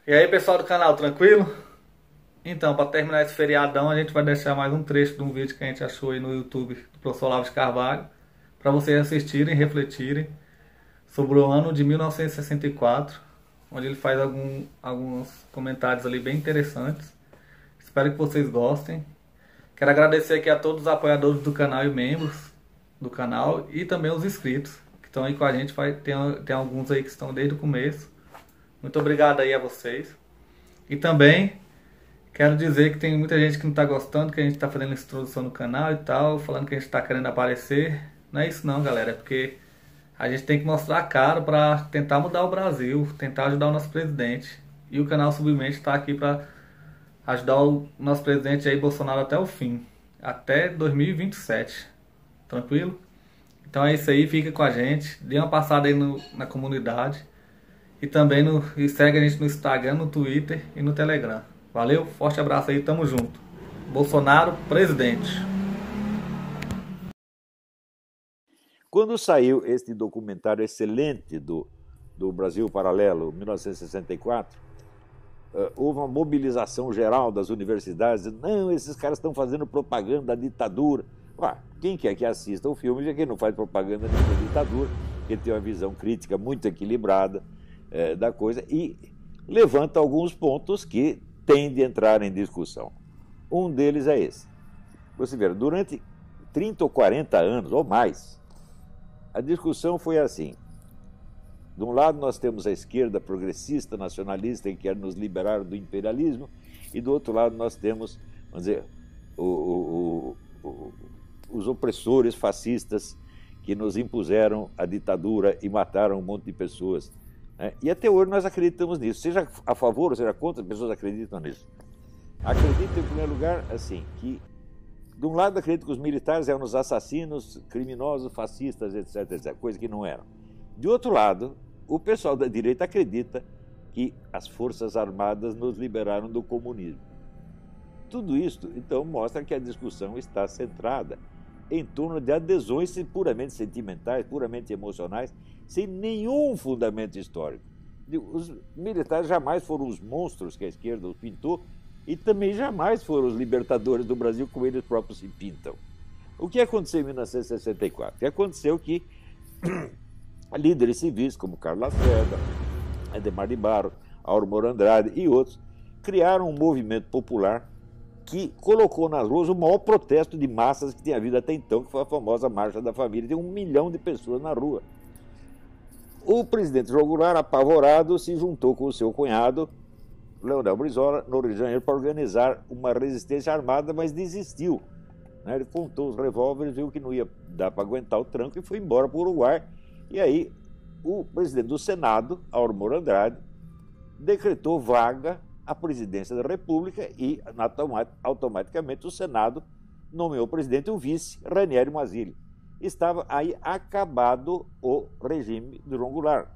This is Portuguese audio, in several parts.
E aí, pessoal do canal, tranquilo? Então, para terminar esse feriadão, a gente vai deixar mais um trecho de um vídeo que a gente achou aí no YouTube do professor Olavo de Carvalho, para vocês assistirem e refletirem sobre o ano de 1964, onde ele faz alguns comentários ali bem interessantes. Espero que vocês gostem. Quero agradecer aqui a todos os apoiadores do canal e membros do canal e também os inscritos que estão aí com a gente. Tem alguns aí que estão desde o começo. Muito obrigado aí a vocês. E também quero dizer que tem muita gente que não está gostando, que a gente está fazendo essa introdução no canal e tal, falando que a gente está querendo aparecer. Não é isso não, galera, é porque a gente tem que mostrar a cara para tentar mudar o Brasil, tentar ajudar o nosso presidente. E o canal Submente está aqui para ajudar o nosso presidente Jair Bolsonaro até o fim, até 2027. Tranquilo? Então é isso aí, fica com a gente, dê uma passada aí na comunidade. E segue a gente no Instagram, no Twitter e no Telegram. Valeu, forte abraço aí, tamo junto. Bolsonaro, presidente. Quando saiu este documentário excelente do Brasil Paralelo, 1964, houve uma mobilização geral das universidades. Não, esses caras estão fazendo propaganda da ditadura. Quem quer que assista o filme já que não faz propaganda da ditadura, que tem uma visão crítica muito equilibrada da coisa e levanta alguns pontos que têm de entrar em discussão. Um deles é esse. Você vê, durante 30 ou 40 anos, ou mais, a discussão foi assim. De um lado nós temos a esquerda progressista, nacionalista, que quer nos liberar do imperialismo, e do outro lado nós temos, vamos dizer, os opressores fascistas que nos impuseram a ditadura e mataram um monte de pessoas. E até hoje nós acreditamos nisso. Seja a favor ou seja contra, as pessoas acreditam nisso. Acreditam, em primeiro lugar, assim, que de um lado acreditam que os militares eram os assassinos, criminosos, fascistas, etc, etc, coisa que não eram. De outro lado, o pessoal da direita acredita que as Forças Armadas nos liberaram do comunismo. Tudo isso, então, mostra que a discussão está centrada em torno de adesões puramente sentimentais, puramente emocionais, sem nenhum fundamento histórico. Os militares jamais foram os monstros que a esquerda os pintou e também jamais foram os libertadores do Brasil como eles próprios se pintam. O que aconteceu em 1964? Aconteceu que líderes civis como Carlos Lacerda, Adhemar de Barros, Aurmor Andrade e outros criaram um movimento popular que colocou nas ruas o maior protesto de massas que tinha havido até então, que foi a famosa Marcha da Família. Tem 1 milhão de pessoas na rua. O presidente João Goulart, apavorado, se juntou com o seu cunhado, Leonel Brizola, no Rio de Janeiro, para organizar uma resistência armada, mas desistiu. Ele contou os revólveres, viu que não ia dar para aguentar o tranco e foi embora para o Uruguai. E aí o presidente do Senado, Aurmor Andrade, decretou vaga à presidência da República e automaticamente o Senado nomeou o presidente e o vice, Raniero Mazzilli. Estava aí acabado o regime de João Goulart.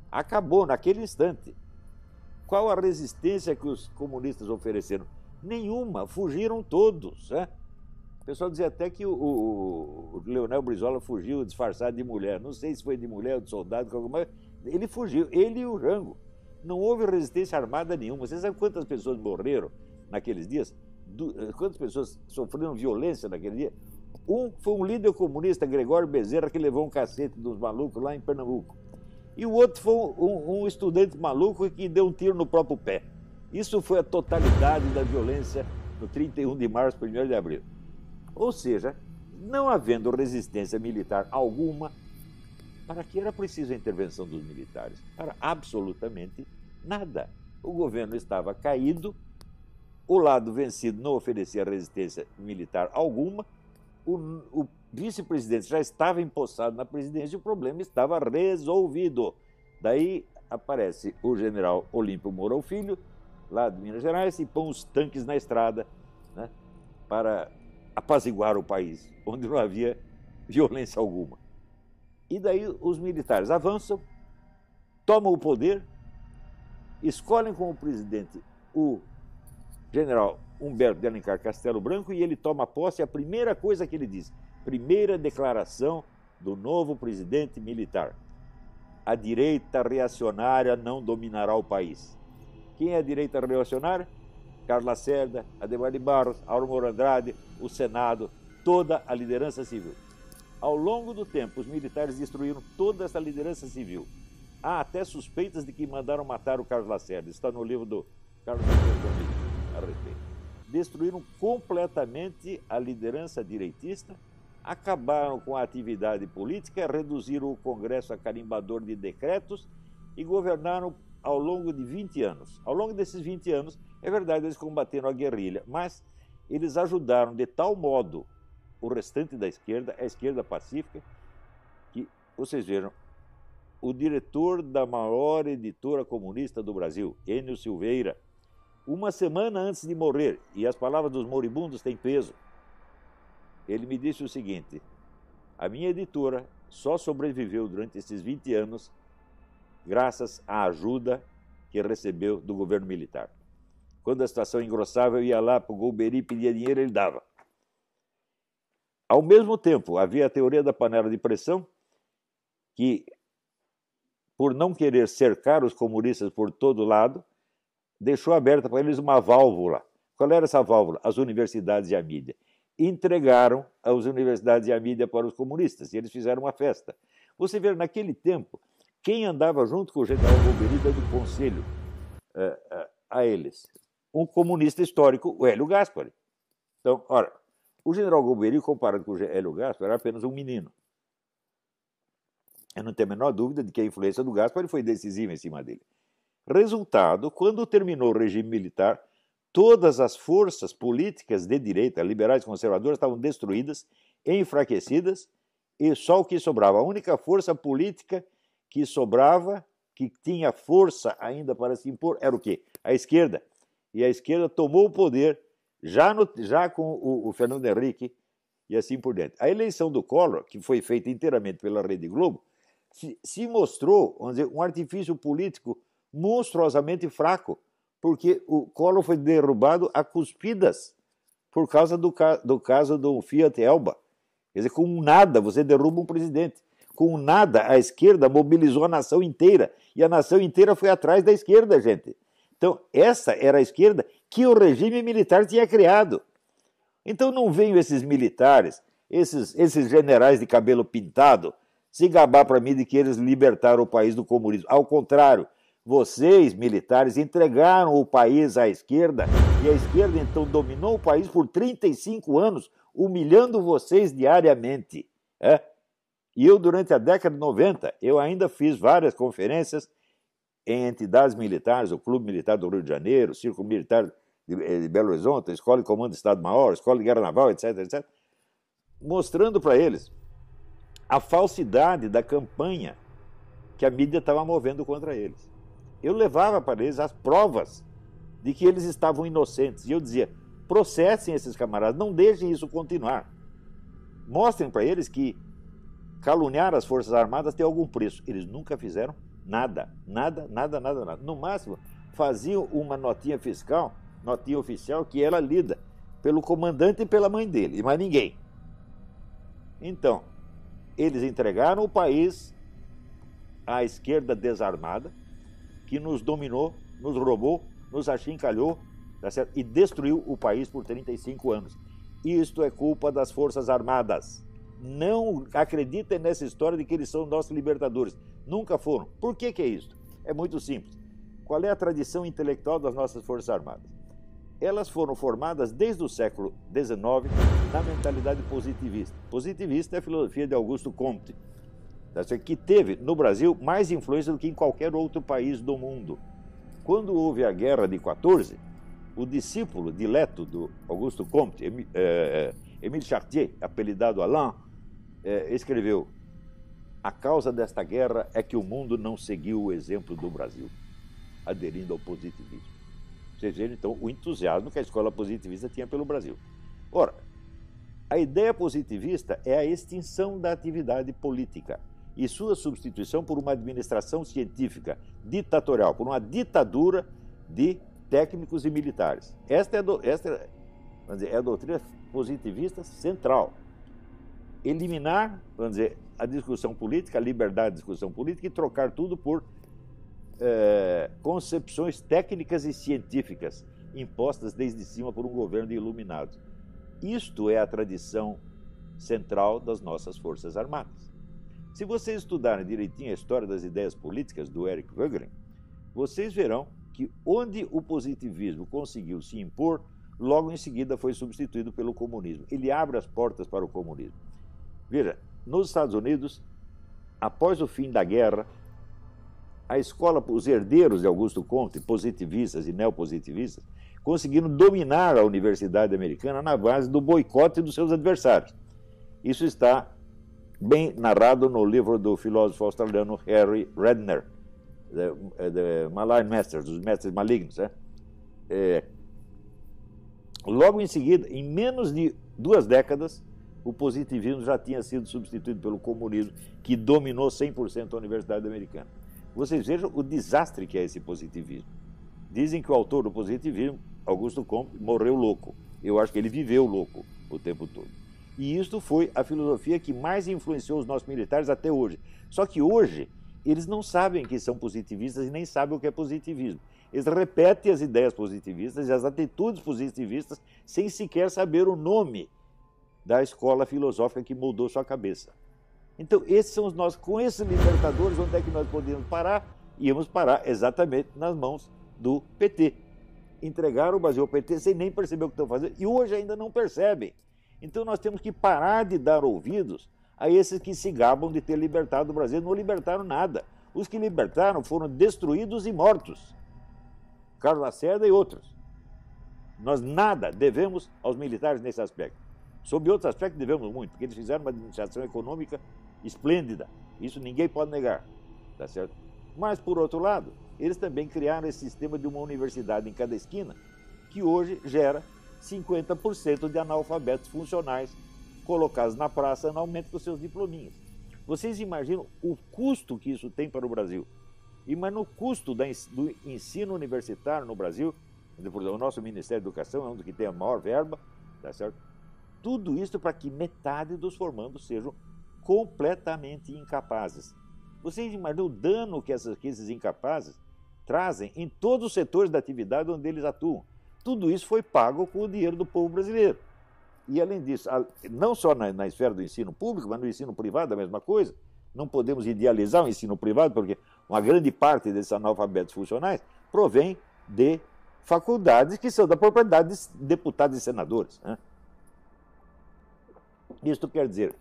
Acabou naquele instante. Qual a resistência que os comunistas ofereceram? Nenhuma, fugiram todos. O pessoal dizia até que o Leonel Brizola fugiu disfarçado de mulher. Não sei se foi de mulher ou de soldado, mas ele fugiu, ele e o Jango. Não houve resistência armada nenhuma. Você sabe quantas pessoas morreram naqueles dias? Quantas pessoas sofreram violência naquele dia? Foi um líder comunista, Gregório Bezerra, que levou um cacete dos malucos lá em Pernambuco. E o outro foi um estudante maluco que deu um tiro no próprio pé. Isso foi a totalidade da violência no 31 de março, 1º de abril. Ou seja, não havendo resistência militar alguma, para que era preciso a intervenção dos militares? Para absolutamente nada. O governo estava caído, o lado vencido não oferecia resistência militar alguma, o vice-presidente já estava empossado na presidência e o problema estava resolvido. Daí aparece o general Olímpio Mourão Filho, lá de Minas Gerais, e põe os tanques na estrada, para apaziguar o país, onde não havia violência alguma. E daí os militares avançam, tomam o poder, escolhem como presidente o general Humberto de Alencar Castelo Branco e ele toma posse. A primeira coisa que ele diz, primeira declaração do novo presidente militar: a direita reacionária não dominará o país. Quem é a direita reacionária? Carlos Lacerda, Adhemar de Barros, Auro Andrade, o Senado, toda a liderança civil. Ao longo do tempo, os militares destruíram toda essa liderança civil. Há até suspeitas de que mandaram matar o Carlos Lacerda. Isso está no livro do Carlos Lacerda a respeito. Destruíram completamente a liderança direitista, acabaram com a atividade política, reduziram o Congresso a carimbador de decretos e governaram ao longo de 20 anos. Ao longo desses 20 anos, é verdade, eles combateram a guerrilha, mas eles ajudaram de tal modo o restante da esquerda, a esquerda pacífica, que, vocês vejam, o diretor da maior editora comunista do Brasil, Enio Silveira, uma semana antes de morrer, e as palavras dos moribundos têm peso, ele me disse o seguinte: a minha editora só sobreviveu durante esses 20 anos graças à ajuda que recebeu do governo militar. Quando a situação engrossava, eu ia lá para o Golbery, pedia dinheiro, ele dava. Ao mesmo tempo, havia a teoria da panela de pressão, que, por não querer cercar os comunistas por todo lado, deixou aberta para eles uma válvula. Qual era essa válvula? As universidades e a mídia. Entregaram as universidades e a mídia para os comunistas, e eles fizeram uma festa. Você vê, naquele tempo, quem andava junto com o general Golbery dando conselho a eles? Um comunista histórico, o Hélio Gaspari. Então, ora, o general Golbery, comparado com o Hélio Gaspari, era apenas um menino. Eu não tenho a menor dúvida de que a influência do Gaspari foi decisiva em cima dele. Resultado, quando terminou o regime militar, todas as forças políticas de direita, liberais e conservadoras, estavam destruídas, enfraquecidas, e só o que sobrava, a única força política que sobrava, que tinha força ainda para se impor, era o quê? A esquerda. E a esquerda tomou o poder já com o Fernando Henrique e assim por diante. A eleição do Collor, que foi feita inteiramente pela Rede Globo, se mostrou, vamos dizer, um artifício político monstruosamente fraco, porque o Collor foi derrubado a cuspidas por causa do caso do Fiat Elba. Quer dizer, com nada você derruba um presidente. Com nada a esquerda mobilizou a nação inteira, e a nação inteira foi atrás da esquerda, gente. Então, essa era a esquerda que o regime militar tinha criado. Então não venham esses militares, esses generais de cabelo pintado, se gabar para mim de que eles libertaram o país do comunismo. Ao contrário, vocês, militares, entregaram o país à esquerda, e a esquerda então dominou o país por 35 anos, humilhando vocês diariamente. E eu, durante a década de 90, eu ainda fiz várias conferências em entidades militares, o Clube Militar do Rio de Janeiro, o Círculo Militar de Belo Horizonte, a Escola de Comando de Estado-Maior, a Escola de Guerra Naval, etc., etc., mostrando para eles a falsidade da campanha que a mídia estava movendo contra eles. Eu levava para eles as provas de que eles estavam inocentes. E eu dizia, processem esses camaradas, não deixem isso continuar. Mostrem para eles que caluniar as Forças Armadas tem algum preço. Eles nunca fizeram nada. No máximo, faziam uma notinha fiscal, notinha oficial, que era lida pelo comandante e pela mãe dele, e mais ninguém. Então, eles entregaram o país à esquerda desarmada, que nos dominou, nos roubou, nos achincalhou, tá certo? E destruiu o país por 35 anos. Isto é culpa das Forças Armadas. Não acreditem nessa história de que eles são nossos libertadores. Nunca foram. Por que é isso? É muito simples. Qual é a tradição intelectual das nossas Forças Armadas? Elas foram formadas desde o século XIX na mentalidade positivista. Positivista é a filosofia de Augusto Comte, que teve no Brasil mais influência do que em qualquer outro país do mundo. Quando houve a Guerra de 14, o discípulo dileto do Augusto Comte, Émile Chartier, apelidado Alain, escreveu: a causa desta guerra é que o mundo não seguiu o exemplo do Brasil, aderindo ao positivismo. Vocês vejam, então, o entusiasmo que a escola positivista tinha pelo Brasil. Ora, a ideia positivista é a extinção da atividade política e sua substituição por uma administração científica ditatorial, por uma de técnicos e militares. Esta é a doutrina positivista central. Eliminar, vamos dizer, a discussão política, a liberdade de discussão política e trocar tudo por concepções técnicas e científicas impostas desde cima por um governo de iluminados. Isto é a tradição central das nossas Forças Armadas. Se vocês estudarem direitinho a história das ideias políticas do Eric Voegelin, vocês verão que onde o positivismo conseguiu se impor, logo em seguida foi substituído pelo comunismo. Ele abre as portas para o comunismo. Veja, nos Estados Unidos, após o fim da guerra, a escola, os herdeiros de Augusto Comte, positivistas e neopositivistas, conseguiram dominar a universidade americana na base do boicote dos seus adversários. Isso está bem narrado no livro do filósofo australiano Harry Redknapp, The Malign Masters, os mestres malignos. Logo em seguida, em menos de 2 décadas, o positivismo já tinha sido substituído pelo comunismo, que dominou 100% a universidade americana. Vocês vejam o desastre que é esse positivismo. Dizem que o autor do positivismo, Augusto Comte, morreu louco. Eu acho que ele viveu louco o tempo todo. E isto foi a filosofia que mais influenciou os nossos militares até hoje. Só que hoje, eles não sabem que são positivistas e nem sabem o que é positivismo. Eles repetem as ideias positivistas e as atitudes positivistas sem sequer saber o nome da escola filosófica que moldou sua cabeça. Então, esses são os nossos, com esses libertadores, onde é que nós podíamos parar? Íamos parar exatamente nas mãos do PT. Entregaram o Brasil ao PT sem nem perceber o que estão fazendo, e hoje ainda não percebem. Então, nós temos que parar de dar ouvidos a esses que se gabam de ter libertado o Brasil. Não libertaram nada. Os que libertaram foram destruídos e mortos. Carlos Lacerda e outros. Nós nada devemos aos militares nesse aspecto. Sob outros aspectos, devemos muito, porque eles fizeram uma administração econômica esplêndida. Isso ninguém pode negar, tá certo? Mas, por outro lado, eles também criaram esse sistema de uma universidade em cada esquina, que hoje gera 50% de analfabetos funcionais colocados na praça no aumento dos seus diplominhas. Vocês imaginam o custo que isso tem para o Brasil? Imagina o custo do ensino universitário no Brasil. O nosso Ministério da Educação é um dos que tem a maior verba, tá certo? Tudo isso para que metade dos formandos sejam completamente incapazes. Vocês imaginam o dano que esses incapazes trazem em todos os setores da atividade onde eles atuam? Tudo isso foi pago com o dinheiro do povo brasileiro. E, além disso, não só na esfera do ensino público, mas no ensino privado a mesma coisa. Não podemos idealizar o ensino privado, porque uma grande parte desses analfabetos funcionais provém de faculdades que são da propriedade de deputados e senadores, né? Isto quer dizer,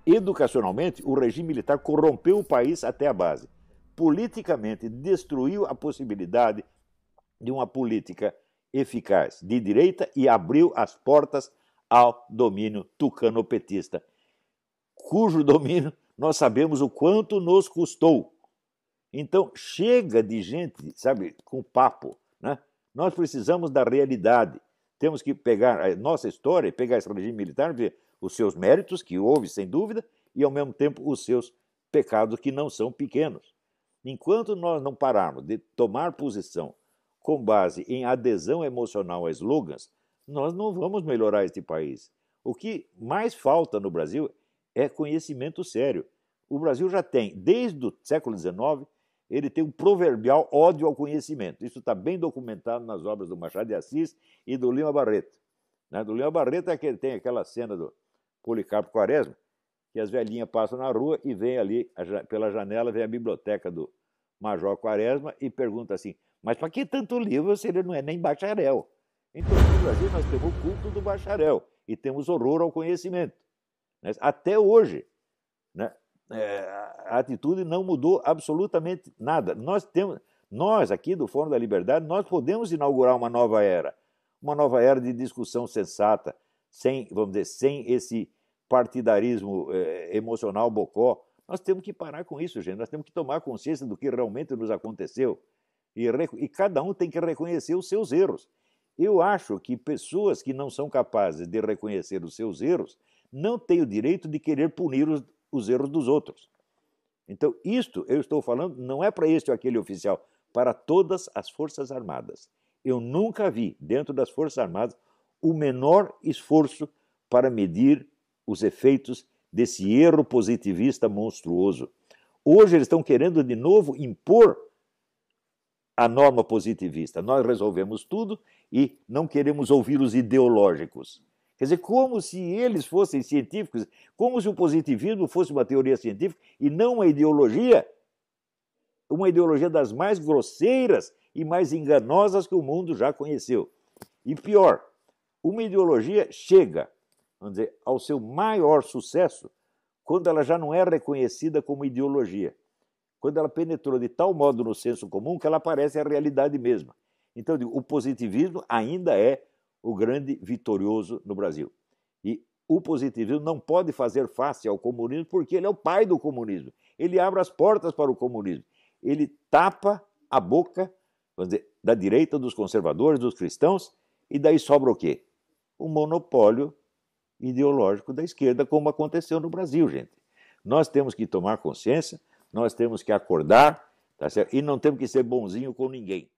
educacionalmente, o regime militar corrompeu o país até a base. Politicamente, destruiu a possibilidade de uma política eficaz de direita e abriu as portas ao domínio tucano-petista, cujo domínio nós sabemos o quanto nos custou. Então, chega de gente, sabe, com papo, né? Nós precisamos da realidade. Temos que pegar a nossa história e pegar esse regime militar e ver os seus méritos, que houve sem dúvida, e ao mesmo tempo os seus pecados, que não são pequenos. Enquanto nós não pararmos de tomar posição com base em adesão emocional a slogans, nós não vamos melhorar este país. O que mais falta no Brasil é conhecimento sério. O Brasil já tem, desde o século XIX, ele tem um proverbial ódio ao conhecimento. Isso está bem documentado nas obras do Machado de Assis e do Lima Barreto. Do Lima Barreto é que ele tem aquela cena do Policarpo Quaresma, que as velhinhas passam na rua e vem ali, pela janela, vem a biblioteca do Major Quaresma e pergunta assim, mas para que tanto livro se ele não é nem bacharel? Então, no Brasil, nós temos o culto do bacharel e temos horror ao conhecimento. Até hoje, né, a atitude não mudou absolutamente nada. Nós aqui do Fórum da Liberdade, nós podemos inaugurar uma nova era de discussão sensata, sem, vamos dizer, sem esse partidarismo emocional bocó. Nós temos que parar com isso, gente. Nós temos que tomar consciência do que realmente nos aconteceu. E cada um tem que reconhecer os seus erros. Eu acho que pessoas que não são capazes de reconhecer os seus erros não têm o direito de querer punir os erros dos outros. Então, isto eu estou falando não é para este ou aquele oficial, para todas as Forças Armadas. Eu nunca vi, dentro das Forças Armadas, o menor esforço para medir os efeitos desse erro positivista monstruoso. Hoje eles estão querendo de novo impor a norma positivista. Nós resolvemos tudo e não queremos ouvir os ideológicos. Quer dizer, como se eles fossem científicos, como se o positivismo fosse uma teoria científica e não uma ideologia das mais grosseiras e mais enganosas que o mundo já conheceu. E pior, uma ideologia chega, vamos dizer, ao seu maior sucesso quando ela já não é reconhecida como ideologia. Quando ela penetrou de tal modo no senso comum que ela parece a realidade mesma. Então, o positivismo ainda é o grande vitorioso no Brasil. E o positivismo não pode fazer face ao comunismo porque ele é o pai do comunismo. Ele abre as portas para o comunismo. Ele tapa a boca, vamos dizer, da direita, dos conservadores, dos cristãos, e daí sobra o quê? O monopólio ideológico da esquerda, como aconteceu no Brasil, gente. Nós temos que tomar consciência, nós temos que acordar, tá certo? E não temos que ser bonzinho com ninguém.